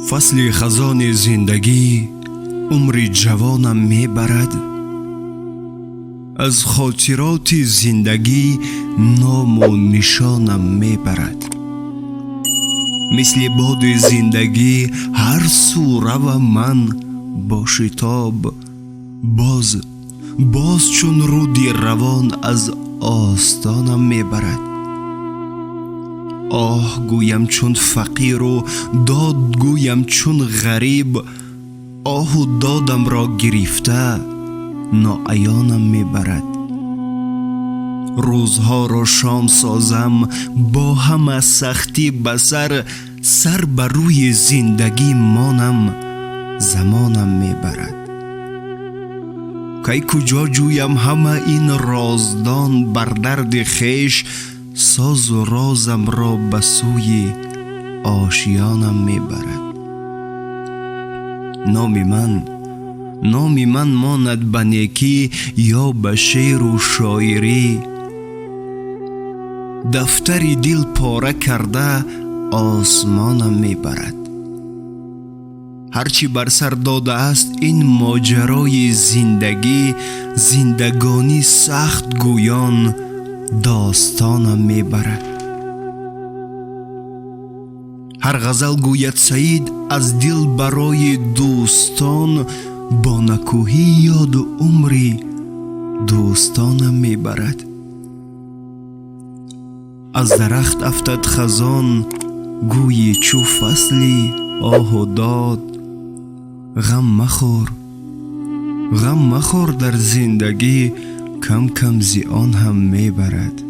فصل خزان زندگی عمر جوانم میبرد. از خاطرات زندگی نام و نشانم میبرد. مثل باد زندگی هر سو روم من با شتاب، باز چون رودی روان از آستانم میبرد. آه گویم چون فقیر و داد گویم چون غریب، آه و دادم را گرفته ناعیانم میبرد. روزها را شام سازم با همه سختی بسر، سر بر روی زندگی مانم زمانم میبرد. کی کجا جویم همه این رازدان بر درد خویش، ساز و رازم را به سوی آشیانم میبرد. نام من ماند به نیکی یا به شعر و شاعری، دفتر دل پاره کرده آسمانم میبرد. هرچی بر سر داده است این ماجرای زندگی، زندگانی سخت گویان داستانم میبرد. هر غزل گوید سعید از دل برای دوستان، با نکوهی یاد و عمری دوستانم میبرد. از درخت افتد خزان گویی چو فصلی آه و داد، غم مخور در زندگی، کم کم زیان هم میبرد.